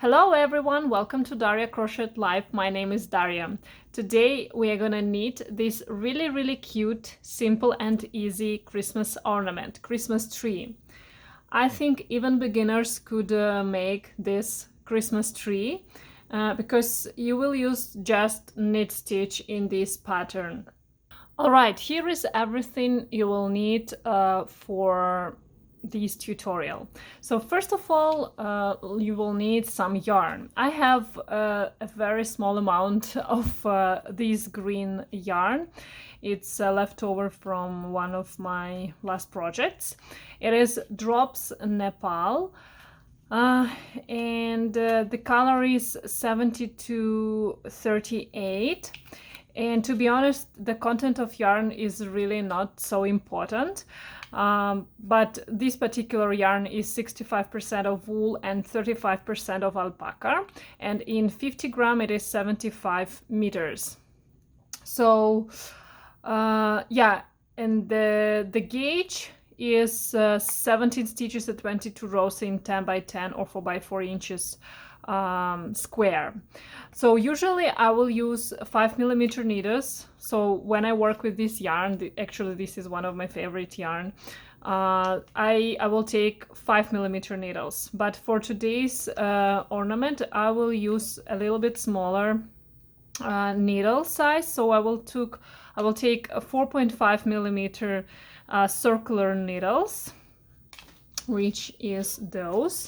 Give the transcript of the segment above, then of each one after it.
Hello everyone, welcome to DaryaCrochetLife. My name is Darya. Today we are gonna knit this really cute, simple and easy Christmas ornament, Christmas tree. I think even beginners could make this Christmas tree because you will use just knit stitch in this pattern. Alright, here is everything you will need for this tutorial. So first of all, you will need some yarn. I have a very small amount of this green yarn. It's left over from one of my last projects. It is Drops Nepal. And the color is 7238. And to be honest, the content of yarn is really not so important. But this particular yarn is 65% of wool and 35% of alpaca. And in 50 gram, it is 75 meters. So, yeah, and the gauge is 17 stitches at 22 rows in 10 by 10 or 4 by 4 inches square. So usually I will use 5mm needles. So when I work with this yarn, actually this is one of my favorite yarn, I will take 5mm needles. But for today's ornament, I will use a little bit smaller needle size. So I will take a 4.5mm circular needles, which is those.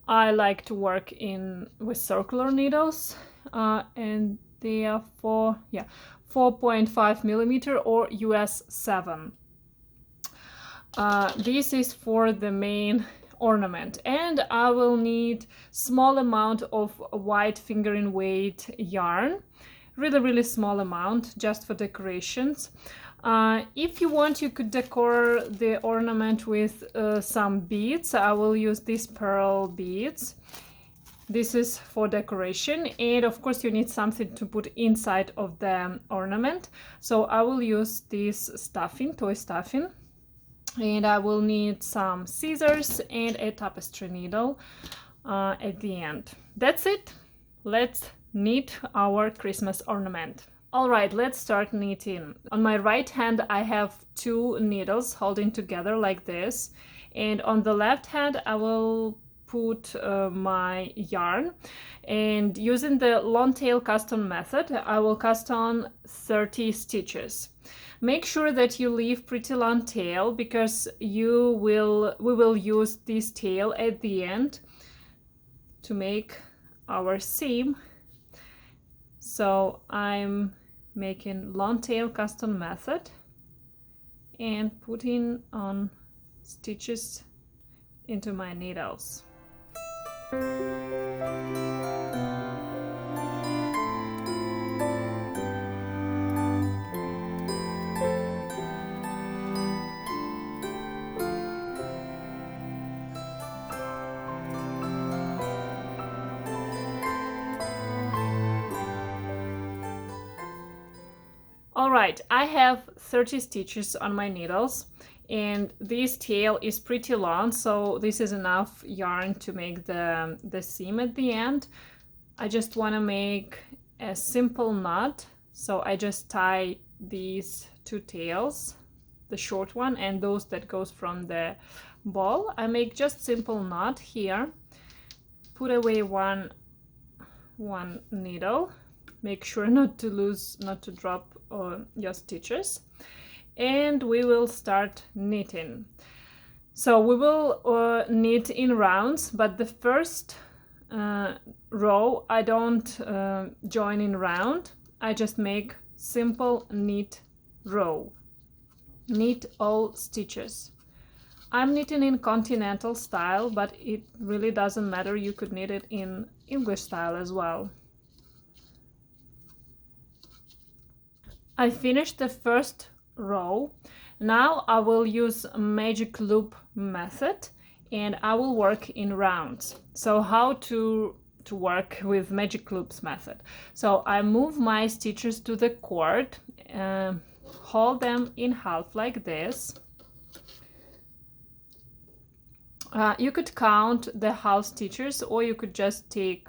I like to work with circular needles, and they are 4.5mm or US 7. This is for the main ornament, and I will need small amount of white fingering weight yarn, really small amount, just for decorations. If you want, you could decor the ornament with some beads. I will use these pearl beads. This is for decoration, and of course you need something to put inside of the ornament. So I will use this stuffing, toy stuffing, and I will need some scissors and a tapestry needle at the end. That's it. Let's knit our Christmas ornament. All right, let's start knitting. On my right hand, I have 2 needles holding together like this. And on the left hand, I will put my yarn. And using the long tail cast on method, I will cast on 30 stitches. Make sure that you leave pretty long tail because we will use this tail at the end to make our seam. So I'm making long tail cast on method and putting on stitches into my needles. Alright, I have 30 stitches on my needles, and this tail is pretty long, so this is enough yarn to make the seam at the end. I just want to make a simple knot, so I just tie these 2 tails, the short one and those that goes from the ball. I make just simple knot here, put away one needle. Make sure not to drop your stitches, and we will start knitting. So we will knit in rounds, but the first row I don't join in round. I just make simple knit row. Knit all stitches. I'm knitting in continental style, but it really doesn't matter. You could knit it in English style as well. I finished the first row. Now I will use magic loop method and I will work in rounds. So how to work with magic loops method? So I move my stitches to the cord, hold them in half like this, You could count the half stitches, or you could just take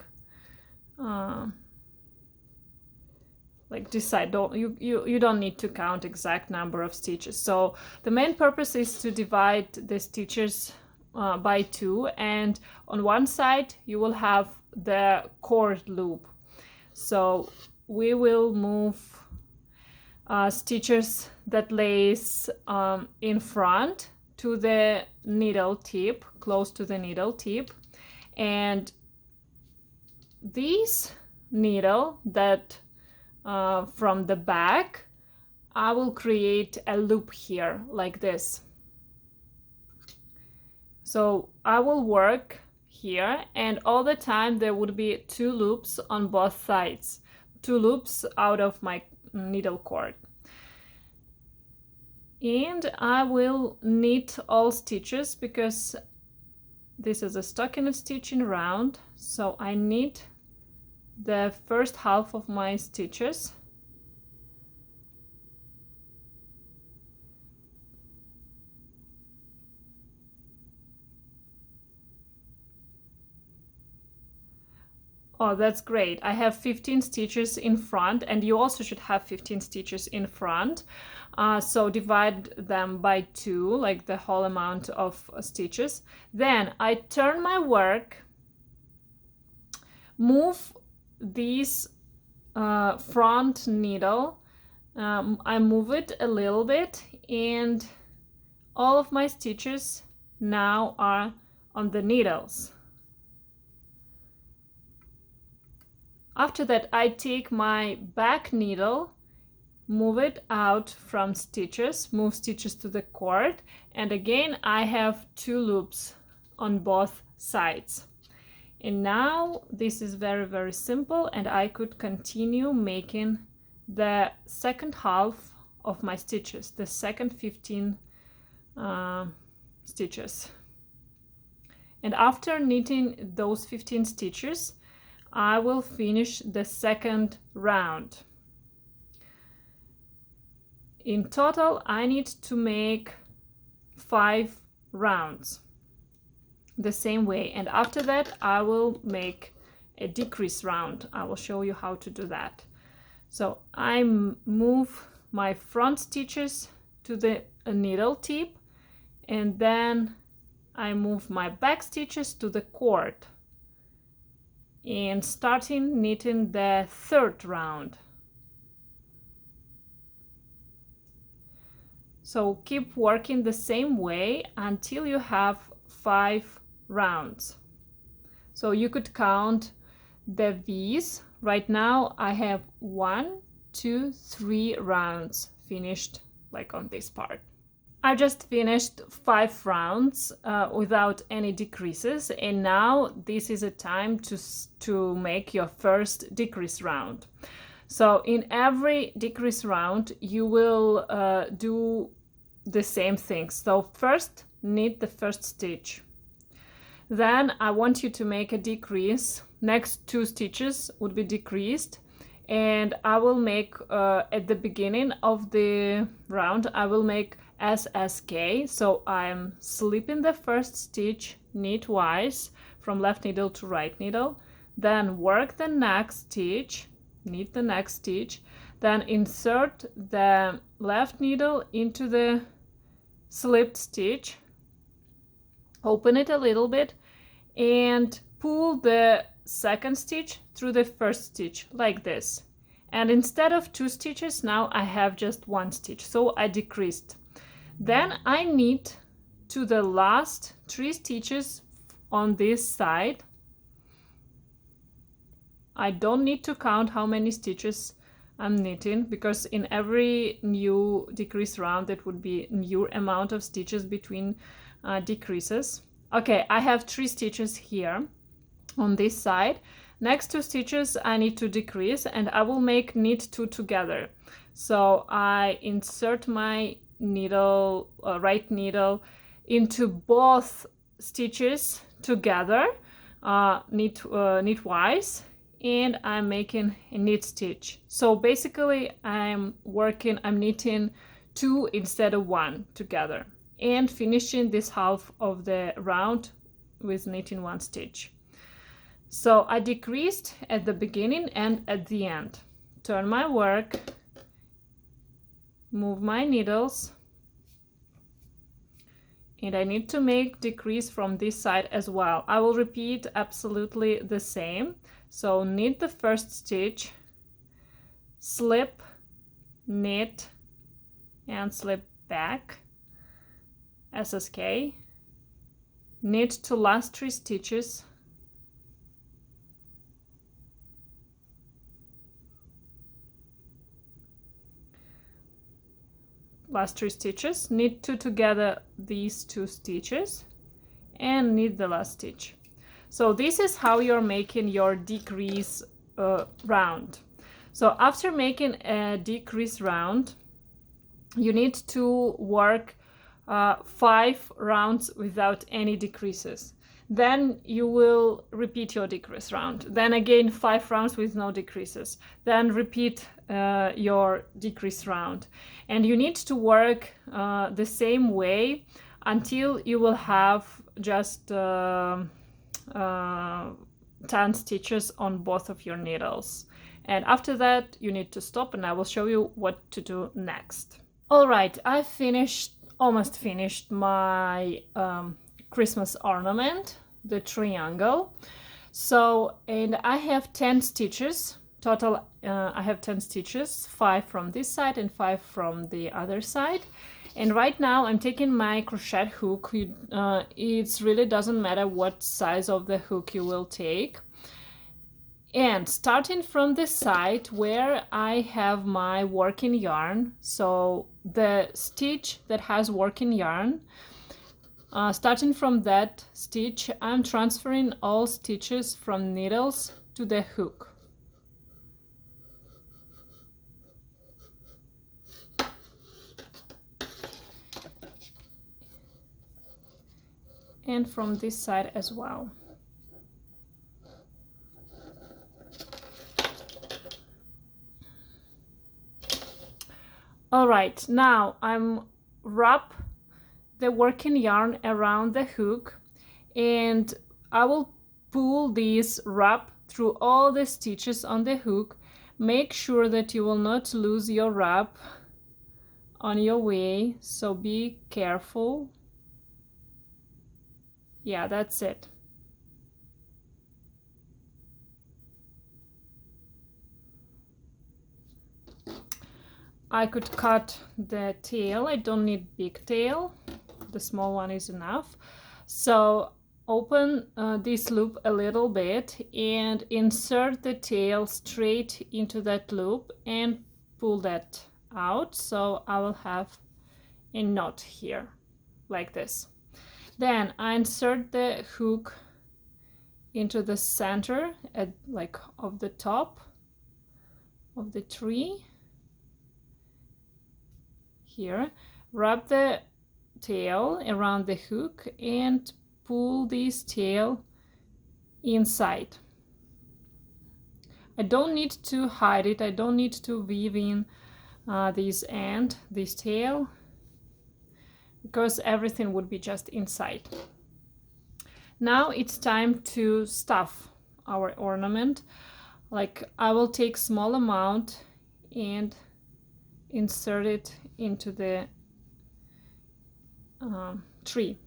like decide. You don't need to count exact number of stitches. So the main purpose is to divide the stitches by 2, and on one side you will have the cord loop. So we will move stitches that lays in front to the needle tip, close to the needle tip, and this needle that from the back, I will create a loop here like this. So I will work here, and all the time there would be 2 loops on both sides, 2 loops out of my needle cord. And I will knit all stitches because this is a stockinette stitching round, so I knit the first half of my stitches. Oh, that's great. I have 15 stitches in front, and you also should have 15 stitches in front. So divide them by 2, like the whole amount of stitches. Then I turn my work, move this front needle, I move it a little bit, and all of my stitches now are on the needles. After that, I take my back needle, move it out from stitches, move stitches to the cord, and again I have 2 loops on both sides. And now this is very, very simple, and I could continue making the second half of my stitches, the second 15 stitches. And after knitting those 15 stitches, I will finish the second round. In total, I need to make 5 rounds the same way, and after that I will make a decrease round. I will show you how to do that. So I move my front stitches to the needle tip, and then I move my back stitches to the cord, and starting knitting the third round. So keep working the same way until you have 5 rounds. So you could count the V's. Right now I have 1, 2, 3 rounds finished, like on this part. I just finished 5 rounds without any decreases, and now this is a time to make your first decrease round. So in every decrease round you will do the same thing. So first knit the first stitch, then I want you to make a decrease. Next 2 stitches would be decreased, and I will make at the beginning of the round I will make SSK. So I'm slipping the first stitch knitwise from left needle to right needle, then work the next stitch, knit the next stitch, then insert the left needle into the slipped stitch, open it a little bit, and pull the second stitch through the first stitch like this. And instead of 2 stitches, now I have just 1 stitch, so I decreased. Then I knit to the last 3 stitches on this side. I don't need to count how many stitches I'm knitting, because in every new decrease round it would be new amount of stitches between decreases. Okay, I have 3 stitches here on this side. Next 2 stitches I need to decrease, and I will make knit 2 together. So I insert my needle, right needle into both stitches together, knitwise, and I'm making a knit stitch. So basically I'm knitting 2 instead of 1 together, and finishing this half of the round with knitting one stitch. So I decreased at the beginning and at the end. Turn my work, move my needles, and I need to make decrease from this side as well. I will repeat absolutely the same. So knit the first stitch, slip, knit, and slip back, SSK, knit to last 3 stitches, last 3 stitches, knit 2 together, these 2 stitches, and knit the last stitch. So this is how you're making your decrease round. So after making a decrease round, you need to work 5 rounds without any decreases. Then you will repeat your decrease round. Then again 5 rounds with no decreases. Then repeat your decrease round. And you need to work the same way until you will have just 10 stitches on both of your needles. And after that you need to stop, and I will show you what to do next. All right, I almost finished my Christmas ornament, the triangle. So, and I have 10 stitches total. I have 10 stitches, 5 from this side and 5 from the other side. And right now I'm taking my crochet hook. It really doesn't matter what size of the hook you will take. And starting from the side where I have my working yarn, so the stitch that has working yarn, starting from that stitch, I'm transferring all stitches from needles to the hook. And from this side as well. All right, now I'm wrap the working yarn around the hook, and I will pull this wrap through all the stitches on the hook. Make sure that you will not lose your wrap on your way, so be careful. Yeah, that's it. I could cut the tail. I don't need big tail. The small one is enough. So open this loop a little bit and insert the tail straight into that loop and pull that out. So I will have a knot here like this. Then I insert the hook into the center of the top of the tree. Here, wrap the tail around the hook and pull this tail inside. I don't need to hide it. I don't need to weave in this tail, because everything would be just inside. Now it's time to stuff our ornament. I will take small amount and insert it into the tree.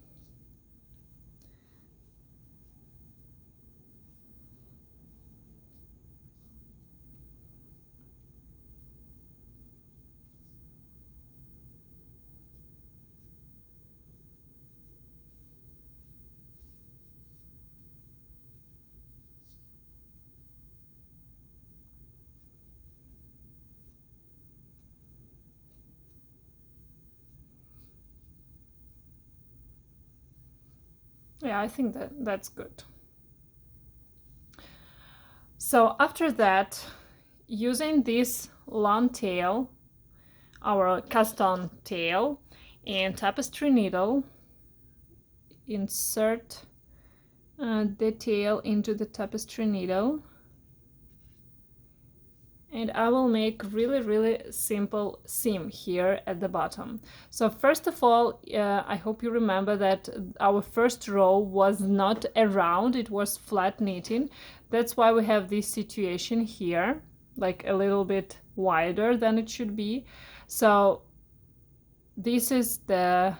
Yeah, I think that's good. So after that, using this long tail, our cast on tail and tapestry needle, insert the tail into the tapestry needle and I will make really simple seam here at the bottom. So first of all, I hope you remember that our first row was not a round, it was flat knitting. That's why we have this situation here, like a little bit wider than it should be. So this is the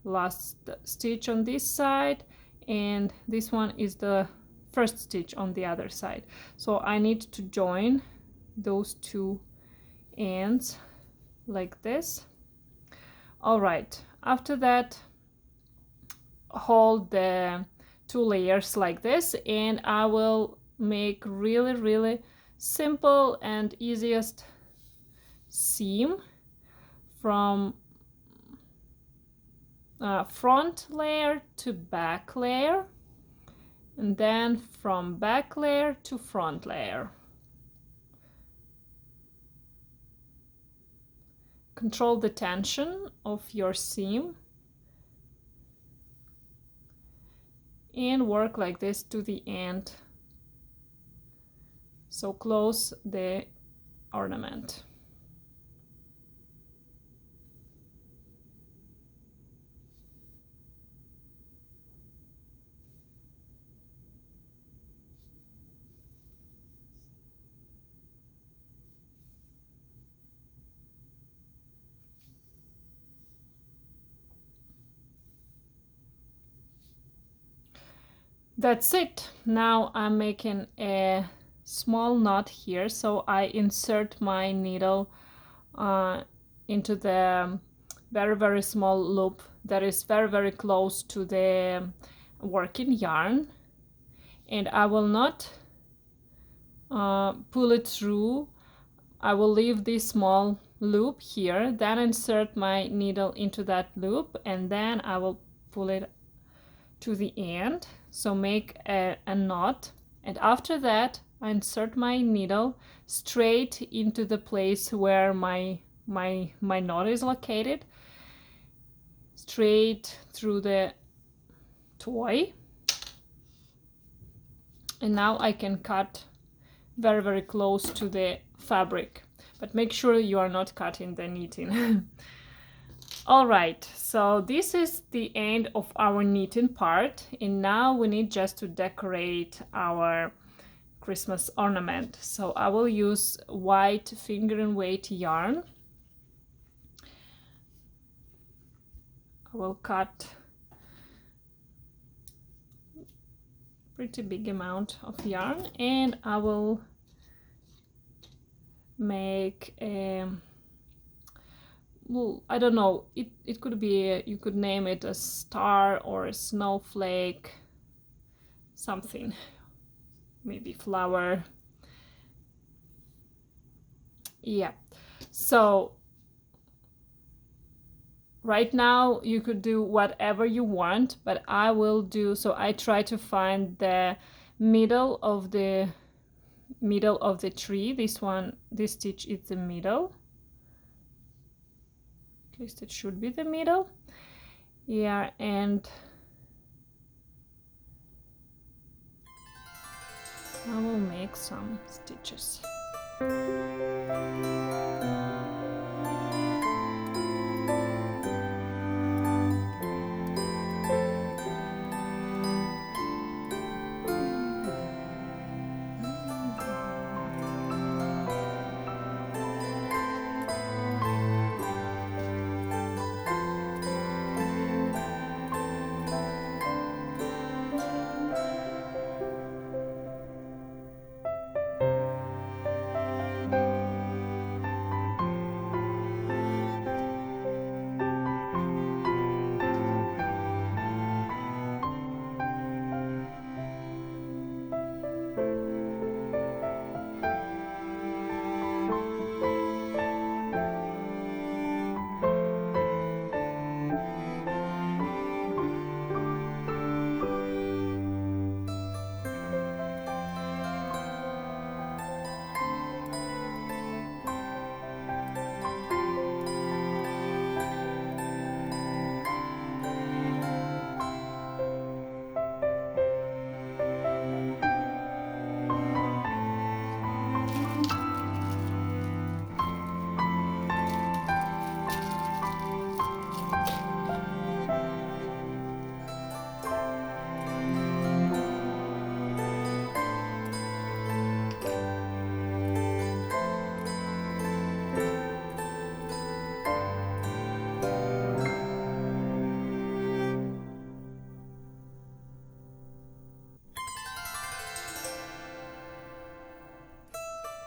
last stitch on this side, and this one is the first stitch on the other side. So I need to join those two ends like this. All right, after that, hold the two layers like this, and I will make really simple and easiest seam from front layer to back layer, and then from back layer to front layer. Control the tension of your seam and work like this to the end. So close the ornament. That's it. Now I'm making a small knot here, so I insert my needle into the very small loop that is very close to the working yarn, and I will not pull it through. I will leave this small loop here, then insert my needle into that loop, and then I will pull it to the end. So make a knot, and after that I insert my needle straight into the place where my knot is located, straight through the toy, and now I can cut very close to the fabric, but make sure you are not cutting the knitting. All right, so this is the end of our knitting part, and now we need just to decorate our Christmas ornament. So I will use white finger and weight yarn. I will cut pretty big amount of yarn, and I will make a, well, I don't know, it could be, you could name it a star or a snowflake, something, maybe flower. Yeah, so right now you could do whatever you want, but I will do, so I try to find the middle of the tree. This one, this stitch is the middle. At least it should be the middle. Yeah, and I will make some stitches.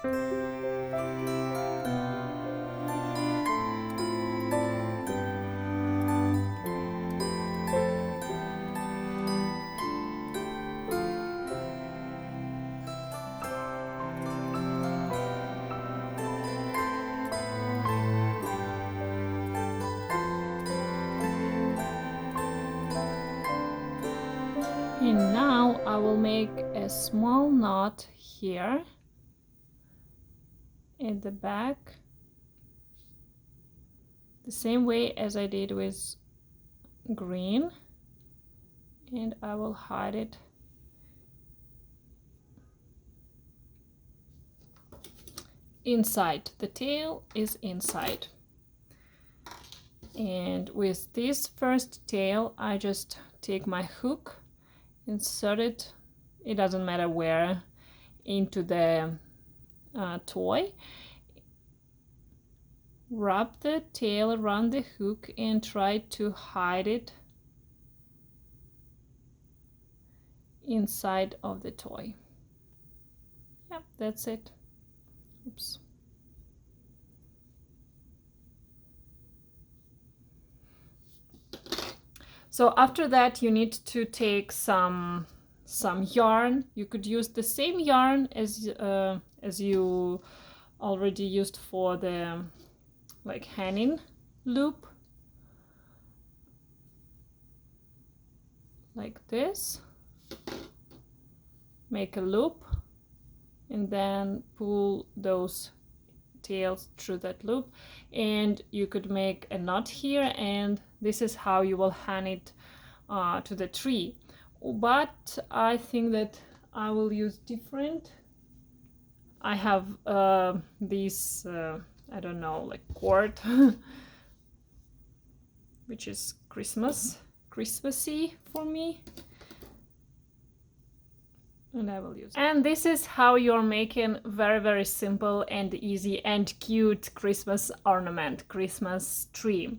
And now I will make a small knot here at the back, the same way as I did with green, and I will hide it inside. The tail is inside. And with this first tail, I just take my hook, insert it, it doesn't matter where, into the toy, wrap the tail around the hook and try to hide it inside of the toy. Yep, that's it. Oops. So after that, you need to take some yarn. You could use the same yarn as you already used for the like hanging loop, like this. Make a loop and then pull those tails through that loop, and you could make a knot here, and this is how you will hang it to the tree. But I think that I will use different. I have this I don't know, like cord which is Christmassy for me, and I will use it. And this is how you're making very simple and easy and cute Christmas ornament, Christmas tree.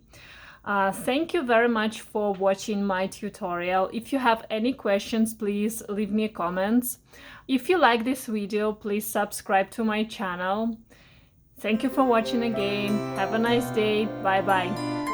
Thank you very much for watching my tutorial. If you have any questions, please leave me comments. If you like this video, please subscribe to my channel. Thank you for watching again. Have a nice day. Bye bye.